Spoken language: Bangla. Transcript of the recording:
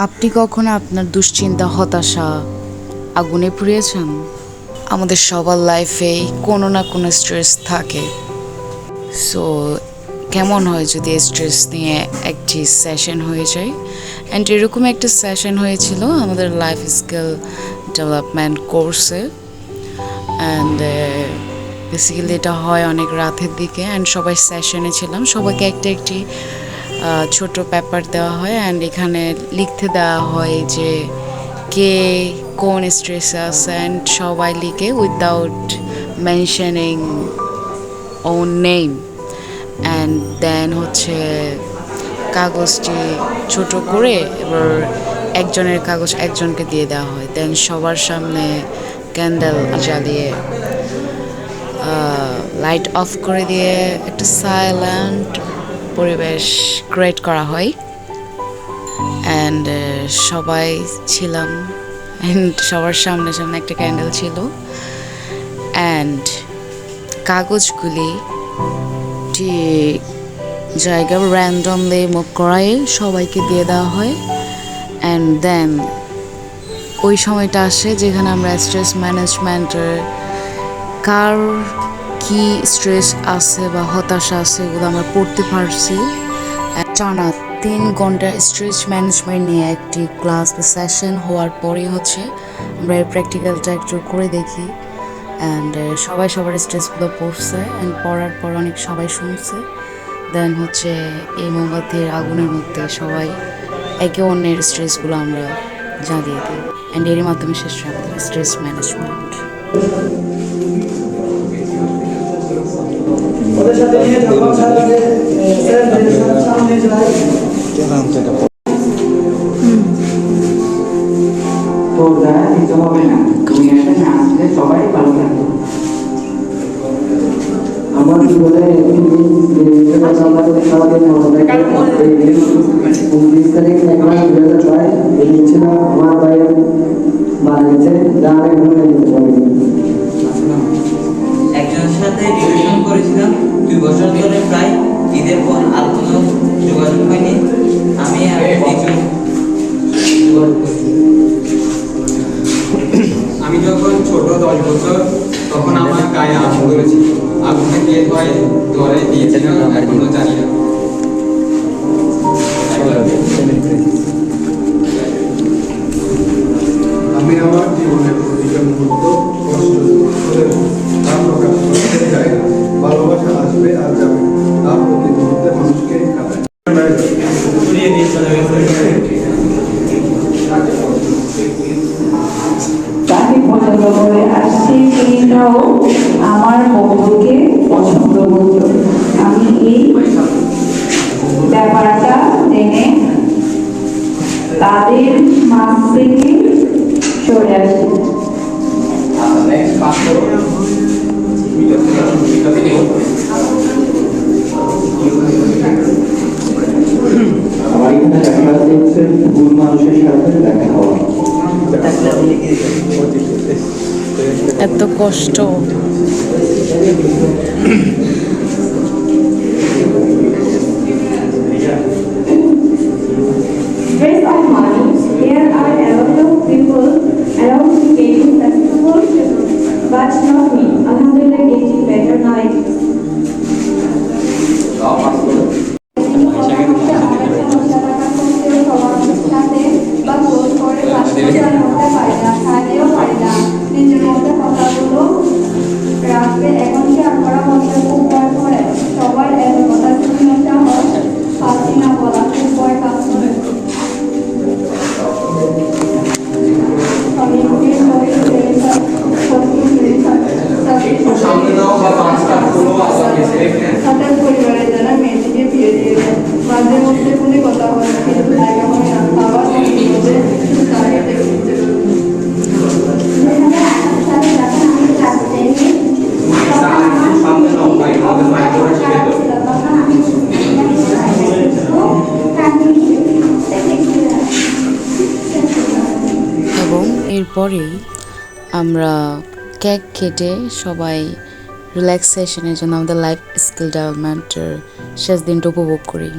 আপনি কখনো আপনার দুশ্চিন্তা, হতাশা আগুনে পুড়িয়েছেন? আমাদের সবার লাইফেই কোনো না কোনো স্ট্রেস থাকে। সো কেমন হয় যদি স্ট্রেস নিয়ে একটি সেশন হয়ে যায়? অ্যান্ড এরকম একটা সেশন হয়েছিল আমাদের লাইফ স্কিল ডেভেলপমেন্ট কোর্সে। অ্যান্ড বেসিক্যালি এটা হয় অনেক রাতের দিকে, অ্যান্ড সবাই সেশনে ছিলাম। সবাইকে একটি ছোট পেপার দেওয়া হয়, অ্যান্ড এখানে লিখতে দেওয়া হয় যে কে কোন স্ট্রেসে আছে, অ্যান্ড সবাই লিখে without mentioning own name. And then হচ্ছে কাগজটি ছোট করে এবার একজনের কাগজ একজনকে দিয়ে দেওয়া হয়। দেন সবার সামনে ক্যান্ডেল জ্বালিয়ে লাইট অফ করে দিয়ে একটা সাইলেন্ট পরিবেশ ক্রিয়েট করা হয়। অ্যান্ড সবাই ছিলাম, অ্যান্ড সবার সামনে সামনে একটা ক্যান্ডেল ছিল, অ্যান্ড কাগজগুলি জায়গা র্যান্ডমলি মুভ করায় সবাইকে দিয়ে দেওয়া হয়। অ্যান্ড দেন ওই সময়টা আসে যেখানে আমরা স্ট্রেস ম্যানেজমেন্টের কার কি স্ট্রেস আছে বা হতাশা আছে এগুলো আমরা পড়তে পারছি। টানা 3 ঘন্টা স্ট্রেস ম্যানেজমেন্ট নিয়ে একটি ক্লাস বা সেশন হওয়ার পরে হচ্ছে আমরা এই প্র্যাকটিক্যালটা একটু করে দেখি। অ্যান্ড সবাই সবার স্ট্রেসগুলো পড়ছে, অ্যান্ড পড়ার পর অনেক সবাই শুনছে। দেন হচ্ছে এই মোমবাতির আগুনের মধ্যে সবাই একে অন্যের স্ট্রেসগুলো আমরা জ্বালিয়ে দিই, অ্যান্ড এর মাধ্যমে শেষ হয় আমাদের স্ট্রেস ম্যানেজমেন্ট। তো যারা দিতে হবে না, তুমি একটা আসলে সবাই ভালো থাকবে। আমার জীবনে আমার ভাইয়ের মারা গেছে, যা আমি একজনের সাথে রিলেশন করেছিলাম 2 বছর ধরে, প্রায় ঈদের পর আর কোনো যোগাযোগ হয়নি। আমি যখন ছোট 10 বছর, তখন আমার গায়ে আগুন ধরেছিল। আগুনটা কে ধরে দিয়েছিল এখনো জানি না। আমি আমার জীবনের প্রতিটা মুহূর্ত কষ্ট হলেও তার প্রকাশ করতে চাই। ভালোবাসা আসবে আর যাবে, তার প্রতি মুহূর্তে মানুষকে কাটায়। তাকে পছন্দ করে আসছে, তিনিটাও আমার বন্ধুকে পছন্দ করত। আমি এই ব্যাপারটা জেনে তাদের মাঝ থেকে সরে আসি। আমার এখানে দেখা যাচ্ছে ভুল মানুষের সাথে দেখা হওয়া। এত কষ্ট। Stress of money. There are a lot of people around me getting successful, but not me. Alhamdulillah, getting better now. এখন কি আপনারা বলতে খুব ভয় করে, সবার এত কথা শুনে পাচ্ছি না বলা, খুব ভয় কাজ করে। পরিবারে যারা মেয়েটিকে বিয়ে দিয়ে দেয়, মাঝে মধ্যে কোনো কথা হয় কিন্তু জায়গা হয় না, আবার তাকে দেখতে এবং এরপরেই আমরা কেক কেটে সবাই রিল্যাক্সেশনের জন্য আমাদের লাইফ স্কিল ডেভেলপমেন্টের শেষ দিনটা উপভোগ করি।